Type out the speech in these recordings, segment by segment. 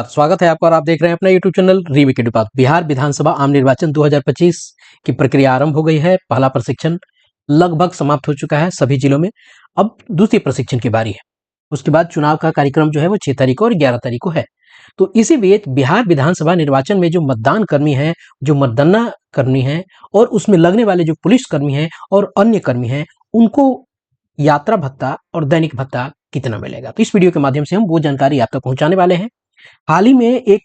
स्वागत है आपका और आप देख रहे हैं अपना यूट्यूब चैनल रीविकेट बात। बिहार विधानसभा आम निर्वाचन 2025 की प्रक्रिया आरंभ हो गई है। पहला प्रशिक्षण लगभग समाप्त हो चुका है सभी जिलों में। अब दूसरे प्रशिक्षण की बारी है। उसके बाद चुनाव का कार्यक्रम जो है वो 6 तारीख को और 11 तारीख को है। तो इसी बीच बिहार विधानसभा निर्वाचन में जो मतदान कर्मी हैं, जो मतगणना कर्मी हैं और उसमें लगने वाले जो पुलिस कर्मी हैं और अन्य कर्मी हैं, उनको यात्रा भत्ता और दैनिक भत्ता कितना मिलेगा। तो इस वीडियो के माध्यम से हम वो जानकारी आप तक पहुंचाने वाले हैं। हाल ही में एक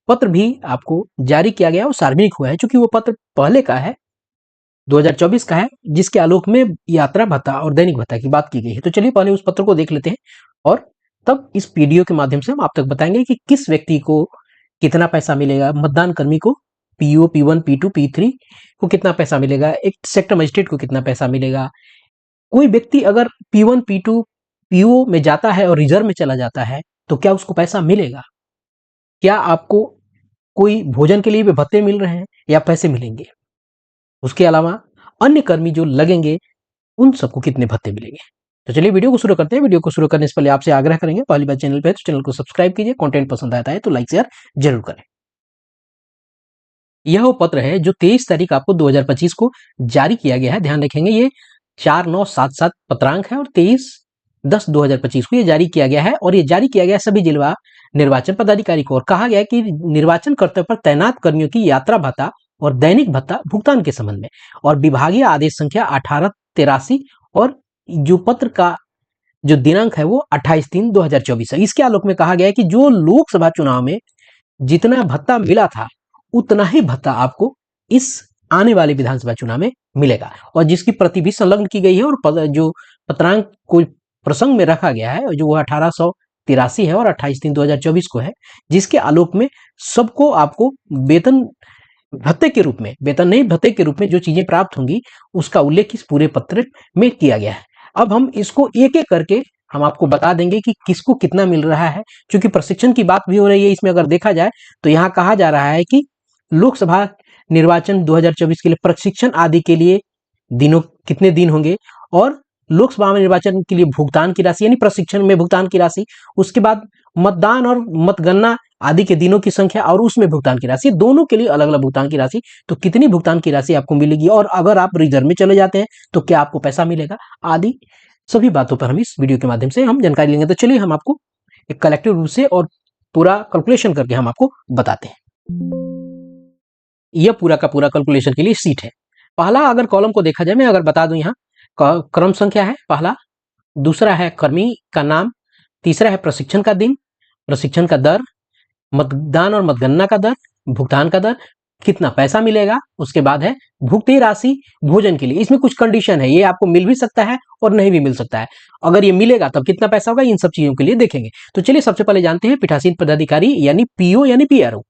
पत्र भी आपको जारी किया गया और सार्वजनिक हुआ है, क्योंकि वो पत्र पहले का है, 2024 का है, जिसके आलोक में यात्रा भत्ता और दैनिक भत्ता की बात की गई है। तो चलिए पहले उस पत्र को देख लेते हैं और तब इस वीडियो के माध्यम से हम आप तक बताएंगे कि किस व्यक्ति को कितना पैसा मिलेगा। मतदान कर्मी को पीओ, P1, P2, P3 को कितना पैसा मिलेगा, एक सेक्टर मजिस्ट्रेट को कितना पैसा मिलेगा, कोई व्यक्ति अगर P1, P2, पीओ में जाता है और रिजर्व में चला जाता है तो क्या उसको पैसा मिलेगा, क्या आपको कोई भोजन के लिए भी भत्ते मिल रहे हैं या पैसे मिलेंगे, उसके अलावा अन्य कर्मी जो लगेंगे उन सबको कितने भत्ते मिलेंगे। तो चलिए वीडियो को शुरू करते हैं। वीडियो को शुरू करने से पहले आपसे आग्रह करेंगे, पहली बार चैनल पे है तो चैनल को सब्सक्राइब कीजिए, कंटेंट पसंद आता है तो लाइक शेयर जरूर करें। यह वो पत्र है जो 23 तारीख आपको 2025 को जारी किया गया है। ध्यान रखेंगे ये 4977 पत्रांक है और 23/10/2025 को ये जारी किया गया है और ये जारी किया गया सभी जिला निर्वाचन पदाधिकारी को। और कहा गया कि निर्वाचन कर्तव्य पर तैनात कर्मियों की यात्रा भत्ता और दैनिक भत्ता भुगतान के संबंध में और विभागीय आदेश संख्या 1883 और जो पत्र का जो दिनांक है वो 28/3/2024 है। इसके आलोक में कहा गया है कि जो लोकसभा चुनाव में जितना भत्ता मिला था उतना ही भत्ता आपको इस आने वाले विधानसभा चुनाव में मिलेगा और जिसकी प्रति भी संलग्न की गई है और जो पत्रांक को प्रसंग में रखा गया है जो वो 1883 है और 28/3/2024 को है, जिसके आलोक में सबको आपको वेतन भत्ते के रूप में, वेतन नहीं भत्ते के रूप में जो चीजें प्राप्त होंगी उसका उल्लेख इस पूरे पत्र में किया गया है। अब हम इसको एक एक करके हम आपको बता देंगे कि किसको कितना मिल रहा है, क्योंकि प्रशिक्षण की बात भी हो रही है इसमें। अगर देखा जाए तो यहाँ कहा जा रहा है कि लोकसभा निर्वाचन 2024 के लिए प्रशिक्षण आदि के लिए दिनों कितने दिन होंगे और लोकसभा में निर्वाचन के लिए भुगतान की राशि यानी प्रशिक्षण में भुगतान की राशि, उसके बाद मतदान और मतगणना आदि के दिनों की संख्या और उसमें भुगतान की राशि, दोनों के लिए अलग अलग भुगतान की राशि, तो कितनी भुगतान की राशि आपको मिलेगी और अगर आप रिजर्व में चले जाते हैं तो क्या आपको पैसा मिलेगा, आदि सभी बातों पर हम इस वीडियो के माध्यम से हम जानकारी लेंगे। तो चलिए हम आपको एक कलेक्टिव रूप से और पूरा कैलकुलेशन करके हम आपको बताते हैं। यह पूरा का पूरा कैलकुलेशन के लिए सीट है। पहला अगर कॉलम को देखा जाए, मैं अगर बता दूं, यहाँ क्रम संख्या है पहला, दूसरा है कर्मी का नाम, तीसरा है प्रशिक्षण का दिन, प्रशिक्षण का दर, मतदान और मतगणना का दर, भुगतान का दर, कितना पैसा मिलेगा, उसके बाद है भुगती राशि भोजन के लिए। इसमें कुछ कंडीशन है, ये आपको मिल भी सकता है और नहीं भी मिल सकता है। अगर ये मिलेगा तब कितना पैसा होगा, इन सब चीजों के लिए देखेंगे। तो चलिए सबसे पहले जानते हैं पीठासीन पदाधिकारी यानी पीओ यानी पीआरओ।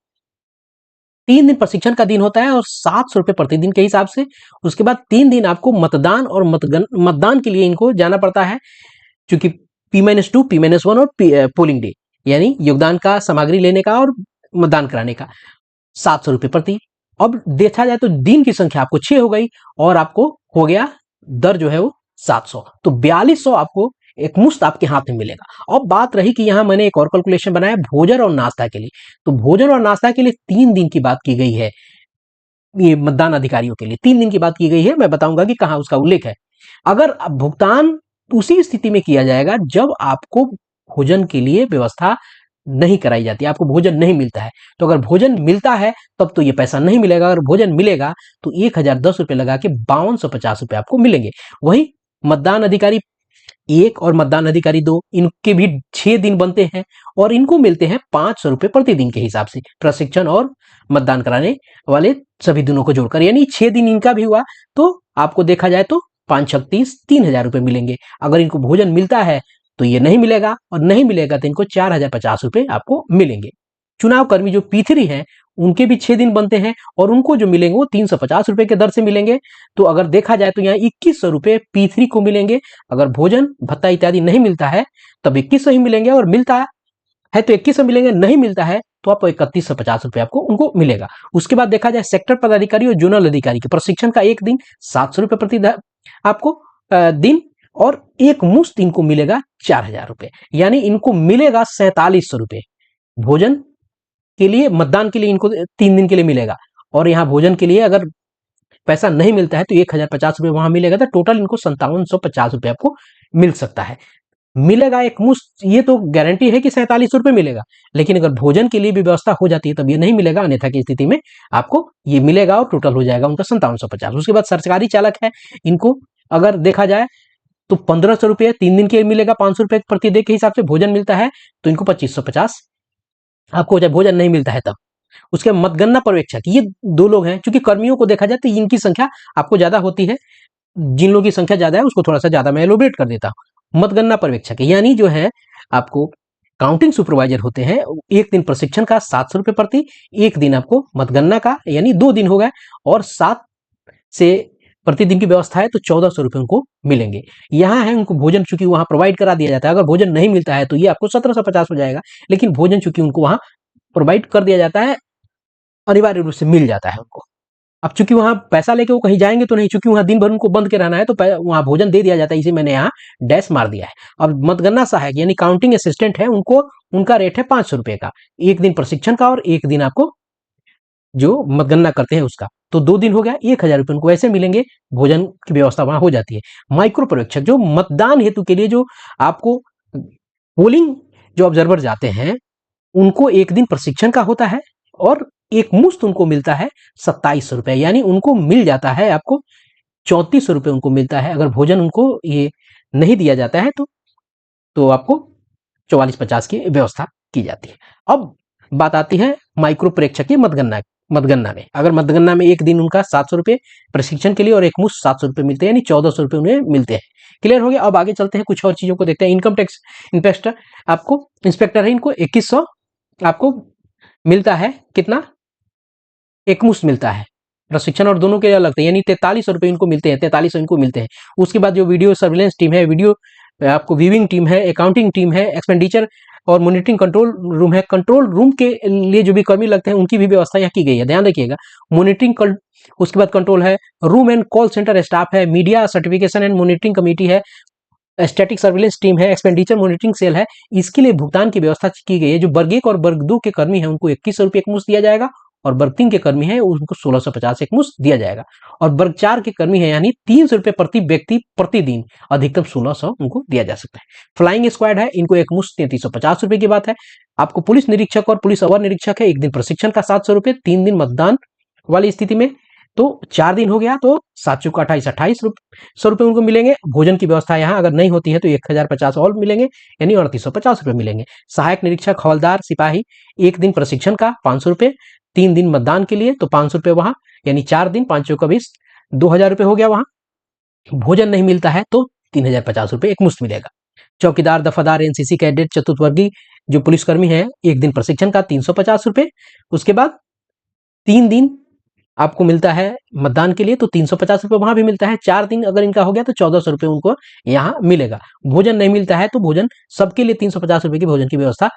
3 दिन प्रशिक्षण का दिन होता है और 700 रुपए प्रतिदिन के हिसाब से। उसके बाद 3 दिन आपको मतदान और मतदान के लिए इनको जाना पड़ता है, क्योंकि P-2, P-1 और पोलिंग डे यानी योगदान का सामग्री लेने का और मतदान कराने का 700 रुपए प्रति। अब देखा जाए तो दिन की संख्या आपको 6 हो गई और आपको हो गया दर जो है वो 700, तो 4200 आपको एक मुश्त आपके हाथ में मिलेगा। अब बात रही कि यहाँ मैंने एक और कैलकुलेशन बनाया भोजन और नाश्ता के लिए। तो भोजन और नाश्ता के लिए 3 दिन की बात की गई है, ये मतदान अधिकारियों के लिए 3 दिन की बात की गई है। मैं बताऊंगा कि कहाँ उसका उल्लेख है। अगर भुगतान उसी स्थिति में किया जाएगा जब आपको भोजन के लिए व्यवस्था नहीं कराई जाती, आपको भोजन नहीं मिलता है। तो अगर भोजन मिलता है तब तो ये पैसा नहीं मिलेगा, अगर भोजन मिलेगा तो 1010 रुपए लगा के 5250 रुपए आपको मिलेंगे। वही मतदान अधिकारी 1 और मतदान अधिकारी 2, इनके भी 6 दिन बनते हैं और इनको मिलते हैं 500 रुपए प्रतिदिन के हिसाब से, प्रशिक्षण और मतदान कराने वाले सभी दिनों को जोड़कर, यानी 6 दिन इनका भी हुआ तो आपको देखा जाए तो 5-36 3000 रुपए मिलेंगे। अगर इनको भोजन मिलता है तो ये नहीं मिलेगा और नहीं मिलेगा तो इनको 4050 रुपए आपको मिलेंगे। चुनाव कर्मी जो P3 हैं उनके भी 6 दिन बनते हैं और उनको जो मिलेंगे वो 350 रुपए के दर से मिलेंगे। तो अगर देखा जाए तो यहाँ 2100 रुपए P3 को मिलेंगे। अगर भोजन भत्ता इत्यादि नहीं मिलता है तब 2100 ही मिलेंगे और मिलता है तो 2100 मिलेंगे, नहीं मिलता है तो आपको 3150 रुपए आपको उनको मिलेगा। उसके बाद देखा जाए सेक्टर पदाधिकारी और जोनल अधिकारी के प्रशिक्षण का एक दिन 700 रुपए प्रति आपको दिन और एक मुश्त इनको मिलेगा 4000 रुपए, यानी इनको मिलेगा 4700 रुपए भोजन के लिए, मतदान के लिए इनको 3 दिन के लिए मिलेगा, और यहाँ भोजन के लिए अगर पैसा नहीं मिलता है तो 1050 रुपये वहां मिलेगा, तो टोटल इनको 5750 रुपये आपको मिल सकता है। मिलेगा एक मुश्त, ये तो गारंटी है कि 47 रुपये मिलेगा, लेकिन अगर भोजन के लिए भी व्यवस्था हो जाती है तब ये नहीं मिलेगा, अन्यथा की स्थिति में आपको ये मिलेगा और टोटल हो जाएगा उनका 5750। उसके बाद सरकारी चालक है, इनको अगर देखा जाए तो 1500 रुपये 3 दिन के लिए मिलेगा, 500 रुपये प्रति डे के हिसाब से भोजन मिलता है, तो इनको 2550 आपको जब भोजन नहीं मिलता है तब। उसके मतगणना पर्यवेक्षक, ये 2 लोग हैं, क्योंकि कर्मियों को देखा जाए तो इनकी संख्या आपको ज्यादा होती है, जिन लोगों की संख्या ज्यादा है उसको थोड़ा सा ज्यादा मैं एलोबरेट कर देता हूँ। मतगणना पर्यवेक्षक यानी जो है आपको काउंटिंग सुपरवाइजर होते हैं, एक दिन प्रशिक्षण का 700 रुपये प्रति, एक दिन आपको मतगणना का, यानी 2 दिन हो गए, और 7 से प्रतिदिन की व्यवस्था है तो 1400 रुपये उनको मिलेंगे। यहाँ है उनको भोजन चूंकि वहां प्रोवाइड करा दिया जाता है, अगर भोजन नहीं मिलता है तो ये आपको 1750 हो जाएगा, लेकिन भोजन चूंकि उनको वहां प्रोवाइड कर दिया जाता है, अनिवार्य रूप से मिल जाता है उनको। अब चूंकि वहां पैसा लेके वो कहीं जाएंगे तो नहीं, चूंकि वहां दिन भर उनको बंद के रहना है तो वहां भोजन दे दिया जाता है, इसे मैंने यहाँ डैश मार दिया है। अब मतगणना सहायक यानी काउंटिंग असिस्टेंट है, उनको उनका रेट है 500 रुपये का, एक दिन प्रशिक्षण का और एक दिन आपको जो मतगणना करते हैं उसका, तो 2 दिन हो गया, 1000 रुपये उनको ऐसे मिलेंगे, भोजन की व्यवस्था वहां हो जाती है। माइक्रो पर्यवेक्षक जो मतदान हेतु के लिए जो आपको पोलिंग जो ऑब्जर्वर जाते हैं उनको एक दिन प्रशिक्षण का होता है, और एक मुश्त उनको मिलता है 2700 रुपये, यानी उनको मिल जाता है आपको 3400 रुपये उनको मिलता है। अगर भोजन उनको ये नहीं दिया जाता है तो आपको 4450 की व्यवस्था की जाती है। अब बात आती है माइक्रो प्रेक्षक की मतगणना में, अगर मतगणना में एक दिन उनका 700 रुपये प्रशिक्षण के लिए और एक मुश्त 700 रुपये मिलते हैं, यानी 1400 रुपये उन्हें मिलते हैं। क्लियर हो गया। अब आगे चलते हैं, कुछ और चीजों को देखते हैं। इनकम टैक्स इंस्पेक्टर है, इनको 2100 आपको मिलता है, कितना, एक मुश्त मिलता है, प्रशिक्षण और दोनों के लिए अलग थे, यानी 4300 रुपये इनको मिलते हैं, 4300 इनको मिलते हैं। उसके बाद जो वीडियो सर्विलेंस टीम है, वीडियो आपको व्यूइंग टीम है, अकाउंटिंग टीम है, एक्सपेंडिचर और मॉनिटरिंग कंट्रोल रूम है, कंट्रोल रूम के लिए जो भी कर्मी लगते हैं उनकी भी व्यवस्था यहाँ की गई है, ध्यान रखिएगा। मॉनिटरिंग, उसके बाद कंट्रोल है, room and call centre staff है, media certification and monitoring committee है, स्टैटिक सर्विलेंस टीम है, एक्सपेंडिचर मॉनिटरिंग सेल है। इसके लिए भुगतान की व्यवस्था की गई है। जो वर्ग 1 और वर्ग 2 के कर्मी हैं उनको 2100 रुपये एक मुश्त दिया जाएगा, और वर्ग 3 के कर्मी हैं उनको 1650 एक मुश्त दिया जाएगा, और वर्ग 4 के कर्मी हैं यानी 300 रुपये प्रति व्यक्ति प्रतिदिन, अधिकतम 1600 उनको दिया जा सकता है। फ्लाइंग स्क्वाड है, इनको एक मुश्त 3350 रुपये की बात है। आपको पुलिस निरीक्षक और पुलिस अवर निरीक्षक है, एक दिन प्रशिक्षण का 700 रुपये, 3 दिन मतदान वाली स्थिति में, तो 4 दिन हो गया, तो 7 चौका 28 रुपये उनको मिलेंगे। भोजन की व्यवस्था यहाँ अगर नहीं होती है तो 1050 और मिलेंगे, यानी 3850 रुपये मिलेंगे। सहायक निरीक्षक, हवलदार, सिपाही, एक दिन प्रशिक्षण का 500 रुपये, 3 दिन मतदान के लिए तो 500 रुपये वहां, यानी 4 दिन 5 चौका 20, 2000 रुपये हो गया वहां। भोजन नहीं मिलता है तो 3050 रुपये एक मुश्त मिलेगा। चौकीदार, दफादार, एनसीसी कैडेट, चतुर्थवर्गीय जो पुलिसकर्मी है, एक दिन प्रशिक्षण का 350 रुपये, उसके बाद 3 दिन आपको मिलता है मतदान के लिए तो 350 रुपये वहां भी मिलता है। 4 दिन अगर इनका हो गया तो 1400 रुपये उनको यहाँ मिलेगा। भोजन नहीं मिलता है तो भोजन सबके लिए 350 रुपये की भोजन की व्यवस्था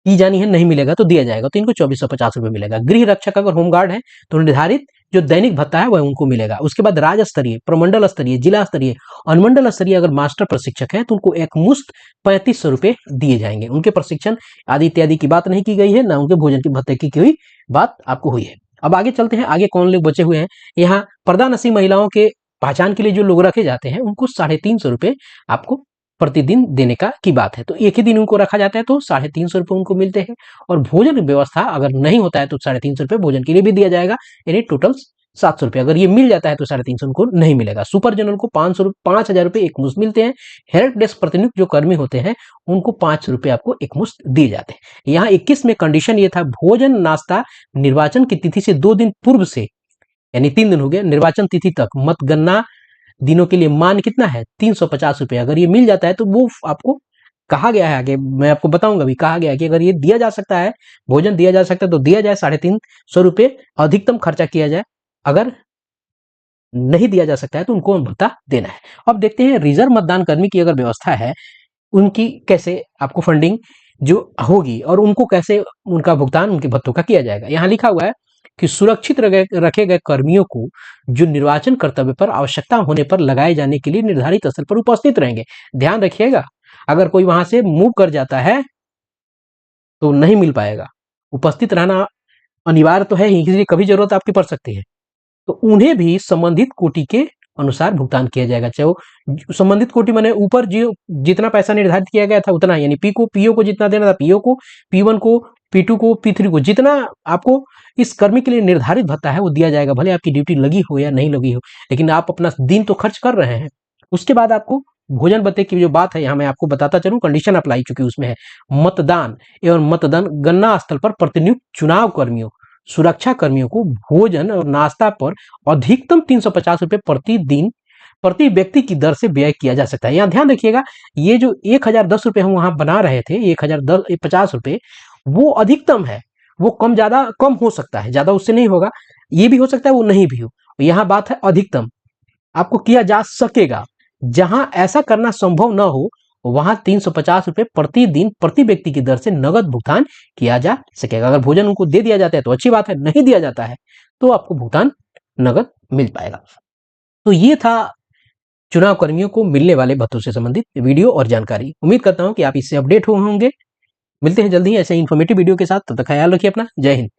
की जानी है, नहीं मिलेगा तो दिया जाएगा, तो इनको 2450 रुपये मिलेगा। गृह रक्षक अगर होमगार्ड है तो निर्धारित जो दैनिक भत्ता है वह उनको मिलेगा। उसके बाद राज्य स्तरीय, प्रमंडल स्तरीय, जिला स्तरीय, अनुमंडल स्तरीय अगर मास्टर प्रशिक्षक है तो उनको एक मुश्त 3500 रुपये दिए जाएंगे। उनके प्रशिक्षण आदि इत्यादि की बात नहीं की गई है, ना उनके भोजन की भत्ते की कोई बात आपको हुई है। अब आगे चलते हैं, आगे कौन लोग बचे हुए हैं। यहाँ पर्दानसी महिलाओं के पहचान के लिए जो लोग रखे जाते हैं उनको 350 रुपये आपको प्रतिदिन देने का की बात है, तो एक ही दिन उनको रखा जाता है तो 350 रुपये उनको मिलते हैं। और भोजन व्यवस्था अगर नहीं होता है तो 350 रुपये भोजन के लिए भी दिया जाएगा, यानी टोटल 700 रुपये। अगर ये मिल जाता है तो 350 उनको नहीं मिलेगा। सुपर जनरल को 5000 रुपये एक मुश्त मिलते हैं। हेल्प डेस्क प्रतिनियुक्त जो कर्मी होते हैं उनको 5 रुपये आपको एक मुश्त दिए जाते हैं। यहाँ 21 में कंडीशन ये था, भोजन नाश्ता निर्वाचन की तिथि से 2 दिन पूर्व से, यानी 3 दिन हो गए, निर्वाचन तिथि तक मतगणना दिनों के लिए मान कितना है 350 रुपये। अगर ये मिल जाता है तो वो आपको कहा गया है, आगे मैं आपको बताऊंगा भी, कहा गया है कि अगर ये दिया जा सकता है, भोजन दिया जा सकता है तो दिया जाए, 350 रुपये अधिकतम खर्चा किया जाए। अगर नहीं दिया जा सकता है तो उनको भत्ता देना है। अब देखते हैं रिजर्व मतदान कर्मी की अगर व्यवस्था है, उनकी कैसे आपको फंडिंग जो होगी और उनको कैसे उनका भुगतान उनके भत्तों का किया जाएगा। यहाँ लिखा हुआ है कि सुरक्षित रखे गए कर्मियों को जो निर्वाचन कर्तव्य पर आवश्यकता होने पर लगाए जाने के लिए निर्धारित स्थल पर उपस्थित रहेंगे। ध्यान रखिएगा, अगर कोई वहां से मूव कर जाता है तो नहीं मिल पाएगा, उपस्थित रहना अनिवार्य तो है ही, इसलिए कभी जरूरत आपकी पड़ सकती है, तो उन्हें भी संबंधित कोटि के अनुसार भुगतान किया जाएगा। चाहे वो संबंधित कोटि माने ऊपर जो जितना पैसा निर्धारित किया गया था उतना, यानी पीओ को जितना देना था पीओ को, P1 को, P2 को, P3 को, जितना आपको इस कर्मी के लिए निर्धारित भत्ता है वो दिया जाएगा, भले आपकी ड्यूटी लगी हो या नहीं लगी हो, लेकिन आप अपना दिन तो खर्च कर रहे हैं। उसके बाद आपको भोजन भत्ते की जो बात है यहाँ मैं आपको बताता चलूं, कंडीशन अप्लाई चूंकि उसमें है, मतदान एवं मतगणना स्थल पर प्रतिनियुक्त चुनाव कर्मियों, सुरक्षा कर्मियों को भोजन और नाश्ता पर अधिकतम 350 रुपए प्रतिदिन प्रति व्यक्ति की दर से व्यय किया जा सकता है। यहाँ ध्यान रखिएगा, ये जो 1010 रुपए हम वहां बना रहे थे, 1050 रुपए, वो अधिकतम है, वो कम ज्यादा कम हो सकता है, ज्यादा उससे नहीं होगा, ये भी हो सकता है वो नहीं भी हो, यहाँ बात है अधिकतम आपको किया जा सकेगा। जहां ऐसा करना संभव न हो वहां 350 रुपए प्रतिदिन प्रति व्यक्ति की दर से नगद भुगतान किया जा सकेगा। अगर भोजन उनको दे दिया जाता है तो अच्छी बात है, नहीं दिया जाता है तो आपको भुगतान नगद मिल पाएगा। तो ये था चुनाव कर्मियों को मिलने वाले भत्तों से संबंधित वीडियो और जानकारी। उम्मीद करता हूं कि आप इससे अपडेट हुए होंगे। मिलते हैं जल्दी ही ऐसे इन्फॉर्मेटिव वीडियो के साथ, तब तक ख्याल रखिए अपना। जय हिंद।